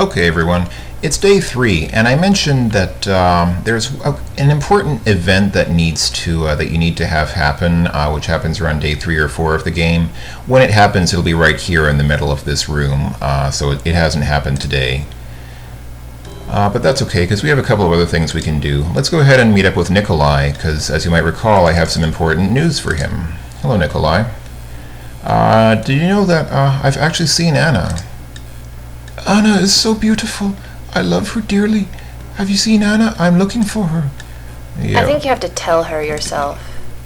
Okay, everyone. It's day 3, and I mentioned that there's an important event that that you need to have happen, which happens around day 3 or 4 of the game. When it happens, it'll be right here in the middle of this room, so it hasn't happened today. But that's okay, because we have a couple of other things we can do. Let's go ahead and meet up with Nikolai, because as you might recall, I have some important news for him. Hello, Nikolai. Did you know that I've actually seen Anna? Anna is so beautiful. I love her dearly. Have you seen Anna? I'm looking for her. Yeah. I think you have to tell her yourself.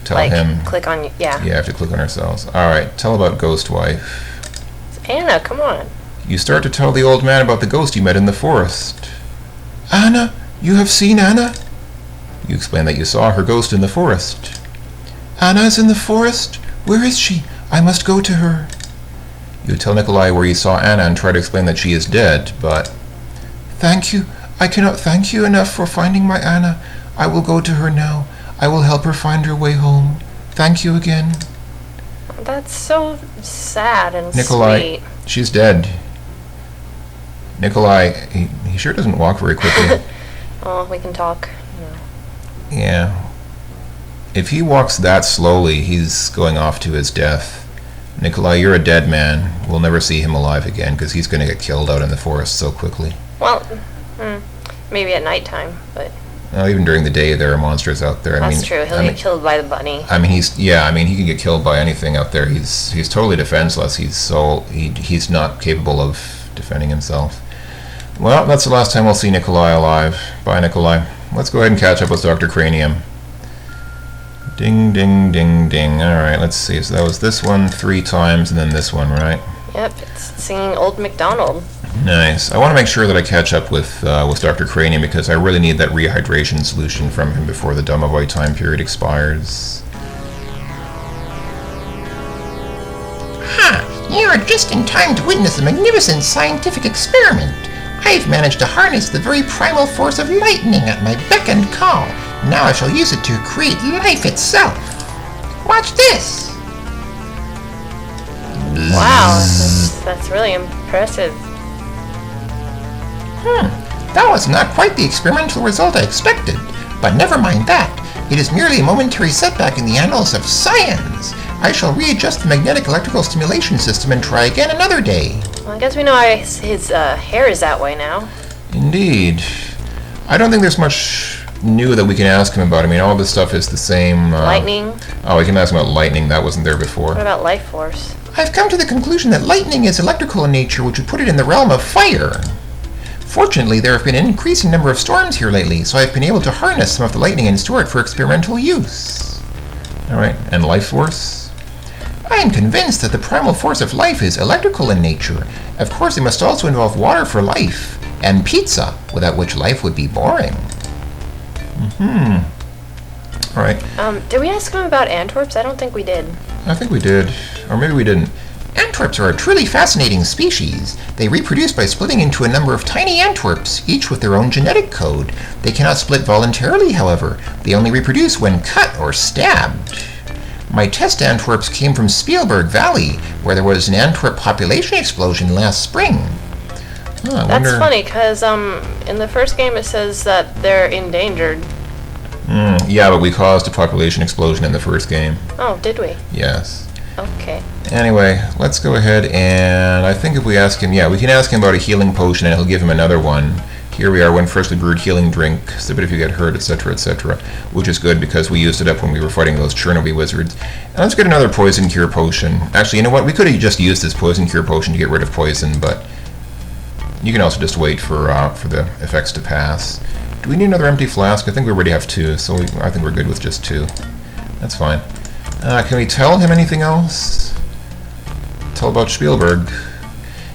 Tell him. Click on, yeah. Yeah, I have to click on ourselves. Alright, tell about Ghost Wife. Anna, come on. You start to tell the old man about the ghost you met in the forest. Anna? You have seen Anna? You explain that you saw her ghost in the forest. Anna is in the forest? Where is she? I must go to her. You tell Nikolai where you saw Anna and try to explain that she is dead, but... Thank you. I cannot thank you enough for finding my Anna. I will go to her now. I will help her find her way home. Thank you again. That's so sad and Nikolai, sweet. She's dead. Nikolai, he sure doesn't walk very quickly. Oh, we can talk. Yeah. If he walks that slowly, he's going off to his death. Nikolai, you're a dead man. We'll never see him alive again, because he's going to get killed out in the forest so quickly. Well, maybe at nighttime, but... Well, even during the day, there are monsters out there. That's true. He'll get killed by the bunny. I mean, he can get killed by anything out there. He's totally defenseless. He's not capable of defending himself. Well, that's the last time we'll see Nikolai alive. Bye, Nikolai. Let's go ahead and catch up with Dr. Cranium. Ding, ding, ding, ding. Alright, let's see. So that was this one 3 times, and then this one, right? Yep, it's singing Old MacDonald. Nice. I want to make sure that I catch up with Dr. Cranium, because I really need that rehydration solution from him before the Domovoi time period expires. Ha! You are just in time to witness a magnificent scientific experiment. I've managed to harness the very primal force of lightning at my beck and call. Now I shall use it to create life itself. Watch this! Wow, that's really impressive. That was not quite the experimental result I expected. But never mind that. It is merely a momentary setback in the annals of science. I shall readjust the magnetic electrical stimulation system and try again another day. Well, I guess we know why his hair is that way now. Indeed. I don't think there's much new that we can ask him about. I mean, all this stuff is the same. Lightning? Oh, we can ask him about lightning. That wasn't there before. What about life force? I've come to the conclusion that lightning is electrical in nature, which would put it in the realm of fire. Fortunately, there have been an increasing number of storms here lately, so I've been able to harness some of the lightning and store it for experimental use. Alright, and life force? I am convinced that the primal force of life is electrical in nature. Of course, it must also involve water for life, and pizza, without which life would be boring. Alright. Did we ask him about Antwerps? I don't think we did. I think we did. Or maybe we didn't. Antwerps are a truly fascinating species. They reproduce by splitting into a number of tiny Antwerps, each with their own genetic code. They cannot split voluntarily, however. They only reproduce when cut or stabbed. My test Antwerps came from Spielberg Valley, where there was an Antwerp population explosion last spring. That's funny, because in the first game it says that they're endangered. Yeah, but we caused a population explosion in the first game. Oh, did we? Yes. Okay. Anyway, let's go ahead and I think if we ask him, we can ask him about a healing potion and he'll give him another one. Here we are, when freshly brewed healing drink, sip it if you get hurt, etc., etc., which is good because we used it up when we were fighting those Chernobyl wizards. And let's get another poison cure potion. Actually, you know what? We could have just used this poison cure potion to get rid of poison, but you can also just wait for the effects to pass. Do we need another empty flask? I think we already have 2, so I think we're good with just 2. That's fine. Can we tell him anything else? Tell about Spielberg.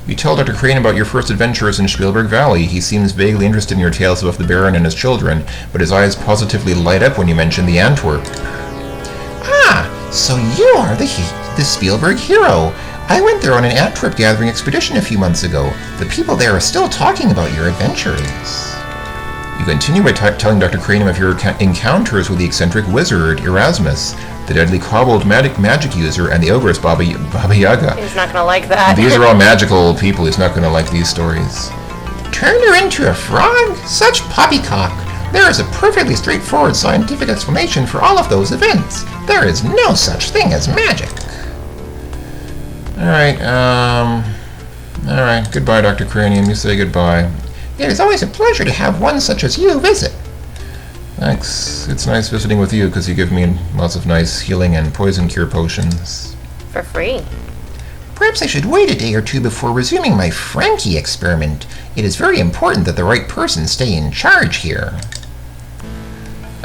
You tell Dr. Crane about your first adventures in Spielberg Valley. He seems vaguely interested in your tales about the Baron and his children, but his eyes positively light up when you mention the Antwerp. Ah, so you are the Spielberg hero. I went there on an Antwerp gathering expedition a few months ago. The people there are still talking about your adventures. You continue by telling Dr. Cranium of your encounters with the eccentric wizard, Erasmus, the deadly cobbled magic user, and the ogress, Baba Yaga. He's not going to like that. These are all magical people. He's not going to like these stories. Turn her into a frog? Such poppycock. There is a perfectly straightforward scientific explanation for all of those events. There is no such thing as magic. Alright, goodbye, Dr. Cranium. You say goodbye. It is always a pleasure to have one such as you visit. Thanks. It's nice visiting with you because you give me lots of nice healing and poison cure potions. For free. Perhaps I should wait a day or two before resuming my Frankie experiment. It is very important that the right person stay in charge here.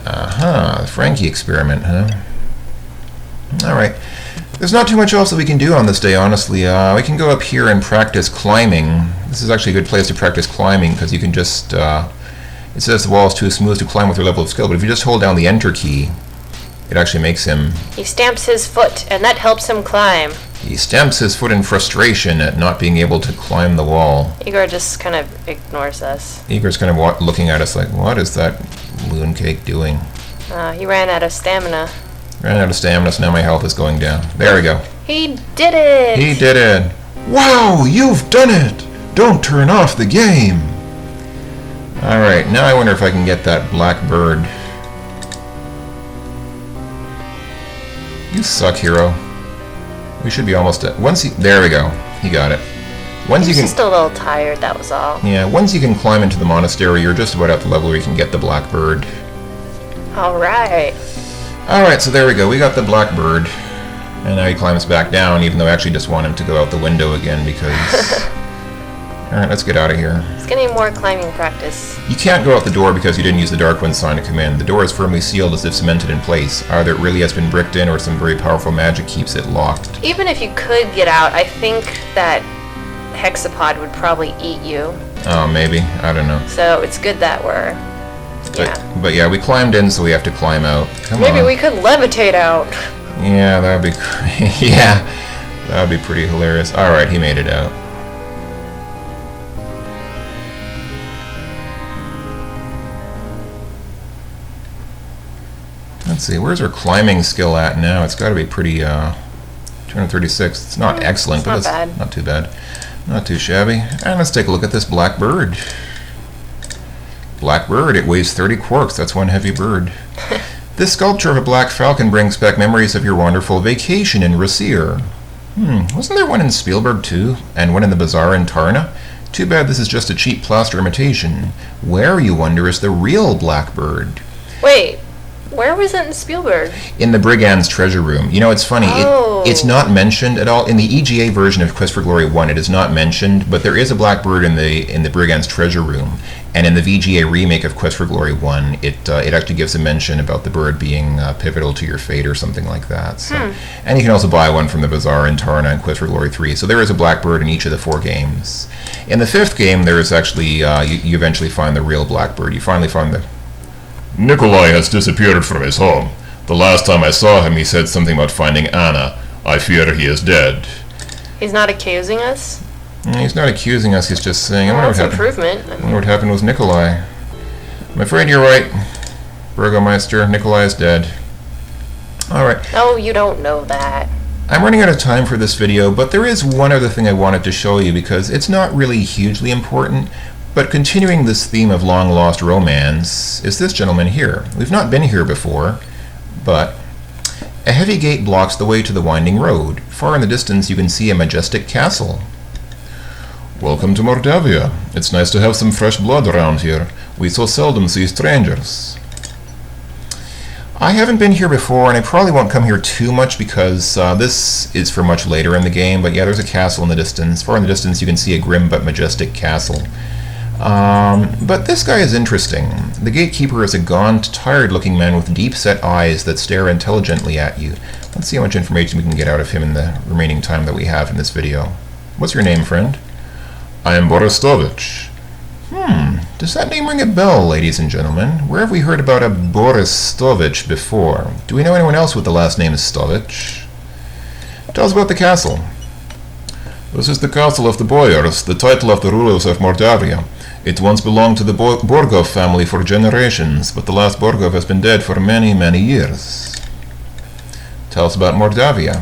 The Frankie experiment, huh? Alright. There's not too much else that we can do on this day, honestly. We can go up here and practice climbing. This is actually a good place to practice climbing because you can just... it says the wall is too smooth to climb with your level of skill, but if you just hold down the Enter key, it actually makes him... He stamps his foot, and that helps him climb. He stamps his foot in frustration at not being able to climb the wall. Igor just kind of ignores us. Igor's kind of looking at us like, what is that loon cake doing? He ran out of stamina. Ran out of stamina, so now my health is going down. There we go. He did it! He did it! Wow, you've done it! Don't turn off the game! Alright, now I wonder if I can get that black bird. You suck, hero. We should be almost at... There we go. He got it. He's just a little tired, that was all. Yeah, once you can climb into the monastery, you're just about at the level where you can get the black bird. Alright. Alright, so there we go. We got the black bird. And now he climbs back down, even though I actually just want him to go out the window again, because... Alright, let's get out of here. It's getting more climbing practice. You can't go out the door because you didn't use the Dark One sign to come in. The door is firmly sealed as if cemented in place. Either it really has been bricked in, or some very powerful magic keeps it locked. Even if you could get out, I think that hexapod would probably eat you. Oh, maybe. I don't know. So it's good that we're... Yeah. But yeah, we climbed in, so we have to climb out. Come on. Maybe we could levitate out. Yeah, that would be great. Yeah, that would be pretty hilarious. Alright, he made it out. Let's see, where's our climbing skill at now? It's got to be pretty, 236. It's not excellent, but it's not too bad. Not too shabby. And let's take a look at this black bird. Black bird, it weighs 30 quarks. That's one heavy bird. This sculpture of a black falcon brings back memories of your wonderful vacation in Rasir. Wasn't there one in Spielberg too? And one in the bazaar in Tarna? Too bad this is just a cheap plaster imitation. Where, you wonder, is the real black bird? Wait. Where was it in Spielberg? In the Brigand's treasure room. You know, it's funny. Oh. It's not mentioned at all. In the EGA version of Quest for Glory 1, it is not mentioned, but there is a black bird in the Brigand's treasure room. And in the VGA remake of Quest for Glory 1, it actually gives a mention about the bird being pivotal to your fate or something like that. So. And you can also buy one from the Bazaar in Tarna and Quest for Glory 3. So there is a black bird in each of the 4 games. In the 5th game, there is actually, you eventually find the real black bird. You finally find the... Nikolai has disappeared from his home. The last time I saw him, he said something about finding Anna. I fear he is dead. He's not accusing us? He's not accusing us, he's just saying... That's improvement. I wonder what happened with Nikolai. I'm afraid you're right, Burgomeister. Nikolai is dead. Alright. Oh, you don't know that. I'm running out of time for this video, but there is one other thing I wanted to show you because it's not really hugely important, but continuing this theme of long-lost romance is this gentleman here. We've not been here before, but a heavy gate blocks the way to the winding road. Far in the distance you can see a majestic castle. Welcome to Mordavia. It's nice to have some fresh blood around here. We so seldom see strangers. I haven't been here before, and I probably won't come here too much because this is for much later in the game, but yeah, there's a castle in the distance. Far in the distance you can see a grim but majestic castle. But this guy is interesting. The gatekeeper is a gaunt, tired-looking man with deep-set eyes that stare intelligently at you. Let's see how much information we can get out of him in the remaining time that we have in this video. What's your name, friend? I am Boristovich. Does that name ring a bell, ladies and gentlemen? Where have we heard about a Boristovich before? Do we know anyone else with the last name Stovich? Tell us about the castle. This is the castle of the boyars, the title of the rulers of Mordavia. It once belonged to the Borgov family for generations, but the last Borgov has been dead for many, many years. Tell us about Mordavia.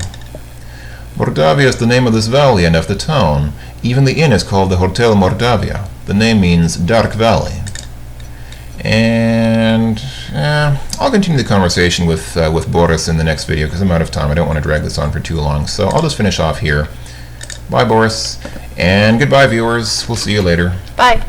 Mordavia is the name of this valley and of the town. Even the inn is called the Hotel Mordavia. The name means Dark Valley. And I'll continue the conversation with Boris in the next video because I'm out of time. I don't want to drag this on for too long. So I'll just finish off here. Bye, Boris. And goodbye, viewers. We'll see you later. Bye.